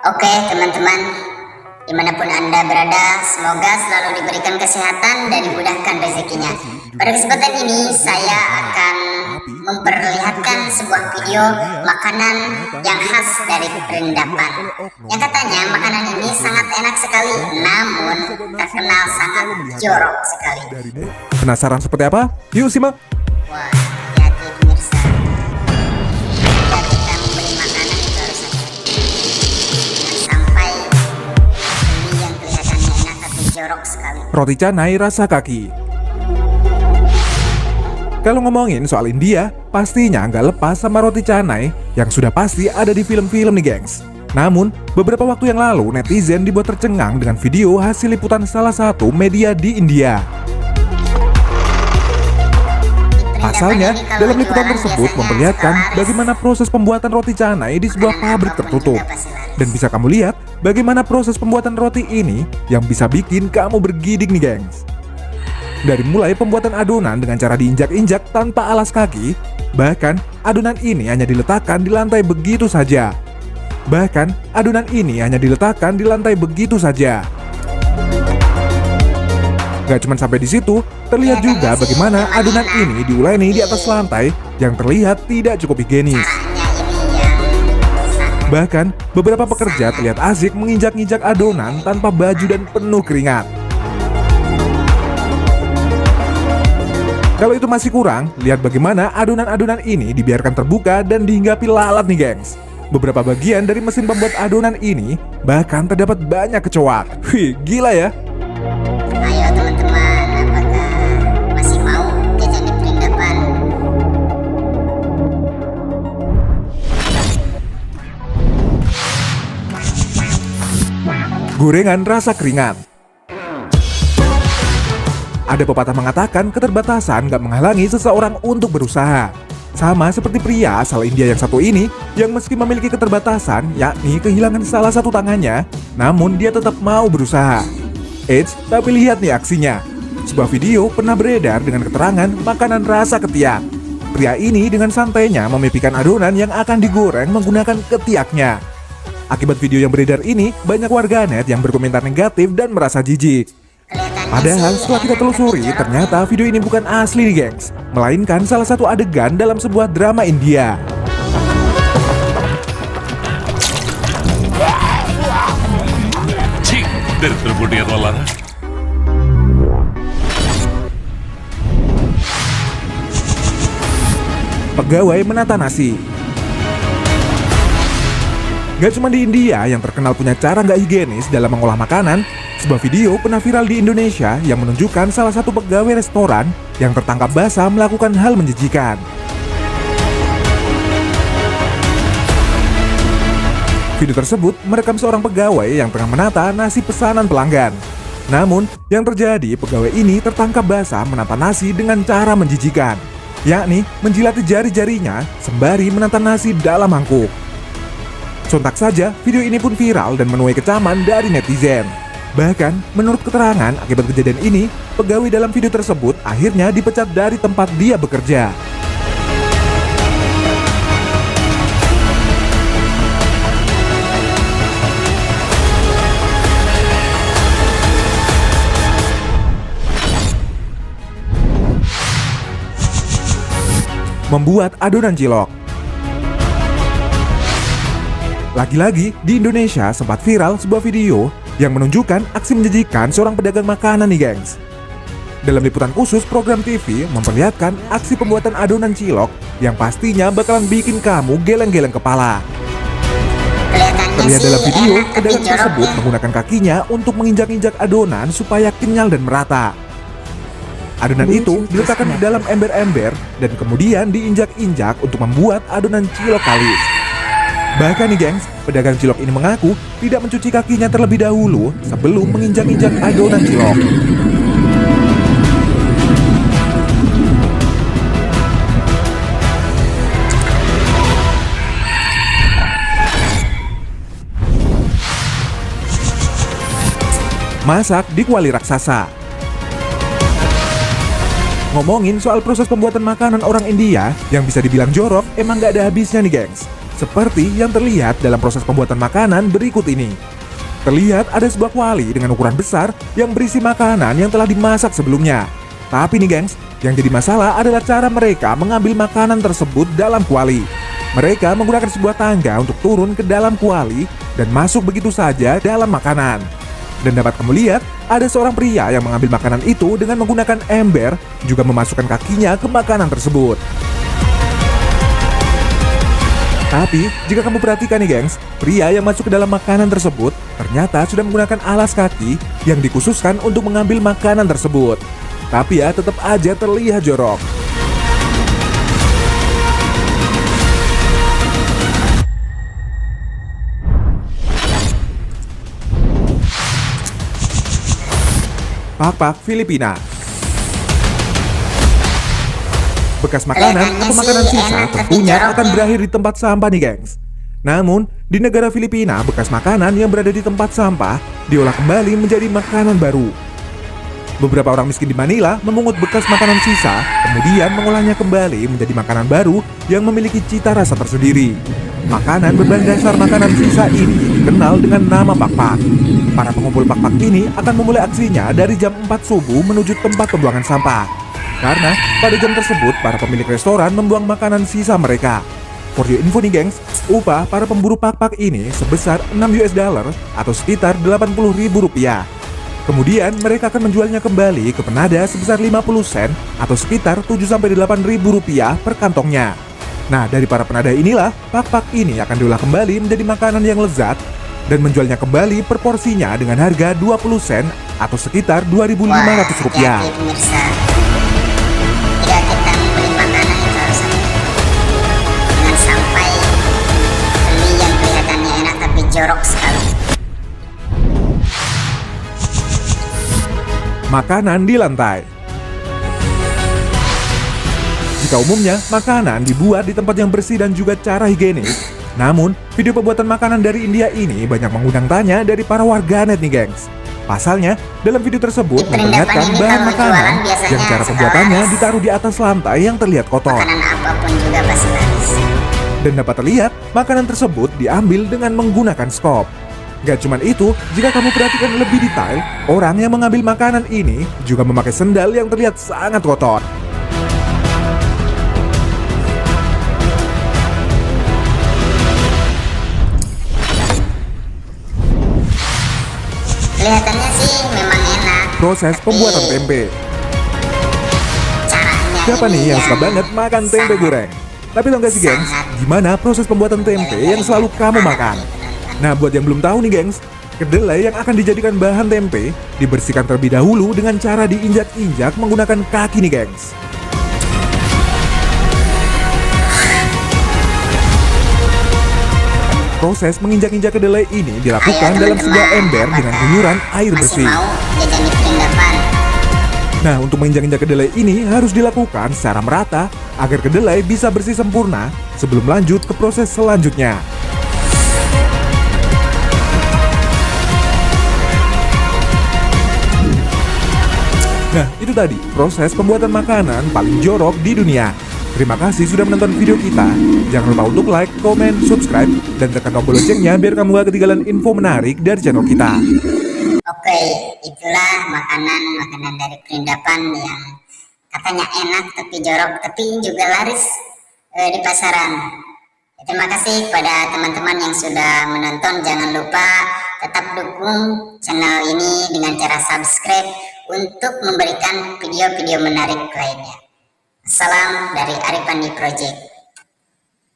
Oke teman-teman, dimanapun Anda berada, semoga selalu diberikan kesehatan dan dimudahkan rezekinya. Pada kesempatan ini saya akan memperlihatkan sebuah video makanan yang khas dari Perindapan. Yang katanya makanan ini sangat enak sekali, namun terkenal sangat jorok sekali. Penasaran seperti apa? Yuk simak! Wah, hati-hati pemirsa. Jika kita membeli makanan itu harus hati-hati. Jangan sampai beli yang kelihatannya enak tapi jorok sekali. Roti canai rasa kaki. Kalau ngomongin soal India, pastinya nggak lepas sama roti canai yang sudah pasti ada di film-film nih gengs. Namun, beberapa waktu yang lalu netizen dibuat tercengang dengan video hasil liputan salah satu media di India. Pasalnya, dalam liputan tersebut memperlihatkan bagaimana proses pembuatan roti canai di sebuah pabrik tertutup. Dan bisa kamu lihat bagaimana proses pembuatan roti ini yang bisa bikin kamu bergidik nih gengs. Dari mulai pembuatan adonan dengan cara diinjak-injak tanpa alas kaki, bahkan adonan ini hanya diletakkan di lantai begitu saja. Gak cuma sampai di situ, terlihat juga bagaimana adonan ini diuleni di atas lantai yang terlihat tidak cukup higienis. Bahkan, beberapa pekerja terlihat asik menginjak-injak adonan tanpa baju dan penuh keringat. Kalau itu masih kurang, lihat bagaimana adonan-adonan ini dibiarkan terbuka dan dihinggapi lalat nih gengs. Beberapa bagian dari mesin pembuat adonan ini bahkan terdapat banyak kecoak. Wih, gila ya! Ayo teman-teman, apakah masih mau jajan di Perindapan? Gorengan rasa keringat. Ada pepatah mengatakan keterbatasan gak menghalangi seseorang untuk berusaha. Sama seperti pria asal India yang satu ini, yang meski memiliki keterbatasan, yakni kehilangan salah satu tangannya, namun dia tetap mau berusaha. Eits, tapi lihat nih aksinya. Sebuah video pernah beredar dengan keterangan makanan rasa ketiak. Pria ini dengan santainya memipihkan adonan yang akan digoreng menggunakan ketiaknya. Akibat video yang beredar ini, banyak warganet yang berkomentar negatif dan merasa jijik. Padahal setelah kita telusuri, ternyata video ini bukan asli nih gengs, melainkan salah satu adegan dalam sebuah drama India. Dari terbudi rolar. Pegawai menata nasi. Gak cuma di India yang terkenal punya cara gak higienis dalam mengolah makanan, sebuah video pernah viral di Indonesia yang menunjukkan salah satu pegawai restoran yang tertangkap basah melakukan hal menjijikan. Video tersebut merekam seorang pegawai yang tengah menata nasi pesanan pelanggan. Namun, yang terjadi pegawai ini tertangkap basah menata nasi dengan cara menjijikan, yakni menjilati jari-jarinya sembari menata nasi dalam mangkuk. Sontak saja, video ini pun viral dan menuai kecaman dari netizen. Bahkan, menurut keterangan akibat kejadian ini, pegawai dalam video tersebut akhirnya dipecat dari tempat dia bekerja. Membuat adonan cilok. Lagi-lagi, di Indonesia sempat viral sebuah video yang menunjukkan aksi menjijikan seorang pedagang makanan nih gengs. Dalam liputan khusus program TV memperlihatkan aksi pembuatan adonan cilok yang pastinya bakalan bikin kamu geleng-geleng kepala. Terlihat dalam video, pedagang tersebut menggunakan kakinya untuk menginjak-injak adonan supaya kenyal dan merata. Adonan itu diletakkan di dalam ember-ember dan kemudian diinjak-injak untuk membuat adonan cilok kalis. Bahkan nih gengs, pedagang cilok ini mengaku tidak mencuci kakinya terlebih dahulu sebelum menginjak-injak adonan cilok. Masak di kuali raksasa. Ngomongin soal proses pembuatan makanan orang India yang bisa dibilang jorok, emang gak ada habisnya nih gengs. Seperti yang terlihat dalam proses pembuatan makanan berikut ini. Terlihat ada sebuah kuali dengan ukuran besar yang berisi makanan yang telah dimasak sebelumnya. Tapi nih gengs, yang jadi masalah adalah cara mereka mengambil makanan tersebut dalam kuali. Mereka menggunakan sebuah tangga untuk turun ke dalam kuali dan masuk begitu saja dalam makanan. Dan dapat kamu lihat, ada seorang pria yang mengambil makanan itu dengan menggunakan ember, juga memasukkan kakinya ke makanan tersebut. Tapi, jika kamu perhatikan nih gengs, pria yang masuk ke dalam makanan tersebut ternyata sudah menggunakan alas kaki yang dikhususkan untuk mengambil makanan tersebut. Tapi ya, tetap aja terlihat jorok. Pak-pak Filipina. Bekas makanan atau makanan sisa tentunya akan berakhir di tempat sampah nih gengs. Namun, di negara Filipina, bekas makanan yang berada di tempat sampah diolah kembali menjadi makanan baru. Beberapa orang miskin di Manila memungut bekas makanan sisa, kemudian mengolahnya kembali menjadi makanan baru yang memiliki cita rasa tersendiri. Makanan berbahan dasar makanan sisa ini dikenal dengan nama pak-pak. Para pengumpul pak-pak ini akan memulai aksinya dari jam 4 subuh menuju tempat pembuangan sampah. Karena pada jam tersebut para pemilik restoran membuang makanan sisa mereka. For your info nih gengs, upah para pemburu pak-pak ini sebesar $6 atau sekitar Rp80.000. Kemudian mereka akan menjualnya kembali ke penada sebesar 50 sen atau sekitar Rp7-8.000 per kantongnya. Nah, dari para penada inilah, pak-pak ini akan diolah kembali menjadi makanan yang lezat dan menjualnya kembali per porsinya dengan harga 20 sen atau sekitar Rp2.500. Hati-hati pemirsa. Tidak kita membeli makanan itu harus jangan sampai beli yang kelihatannya enak tapi jorok sekali. Makanan di lantai. Jika umumnya makanan dibuat di tempat yang bersih dan juga cara higienis, namun video pembuatan makanan dari India ini banyak mengundang tanya dari para warganet nih gengs. Pasalnya, dalam video tersebut memperlihatkan bahan makanan yang cara pembuatannya ditaruh di atas lantai yang terlihat kotor. Makanan apapun juga pasti laris. Dan dapat terlihat, makanan tersebut diambil dengan menggunakan skop. Gak cuman itu, jika kamu perhatikan lebih detail, orang yang mengambil makanan ini juga memakai sendal yang terlihat sangat kotor. Kelihatannya sih memang enak. Proses pembuatan tempe. Caranya Siapa nih yang suka banget makan tempe goreng? Tapi tau gak sih gengs, gimana proses pembuatan tempe yang selalu kamu makan? Nah, buat yang belum tahu nih gengs, kedelai yang akan dijadikan bahan tempe dibersihkan terlebih dahulu dengan cara diinjak-injak menggunakan kaki nih gengs. Proses menginjak-injak kedelai ini dilakukan dalam sebuah ember dengan guyuran air bersih. Masih mau jajan di perindapan? Nah, untuk menginjak-injak kedelai ini harus dilakukan secara merata agar kedelai bisa bersih sempurna sebelum lanjut ke proses selanjutnya. Nah, itu tadi proses pembuatan makanan paling jorok di dunia. Terima kasih sudah menonton video kita. Jangan lupa untuk like, komen, subscribe, dan tekan tombol loncengnya biar kamu gak ketinggalan info menarik dari channel kita. Oke, itulah makanan dari perindapan yang katanya enak tapi jorok, tapi juga laris di pasaran. Terima kasih kepada teman-teman yang sudah menonton. Jangan lupa tetap dukung channel ini dengan cara subscribe untuk memberikan video-video menarik lainnya. Salam dari Arifandi Project.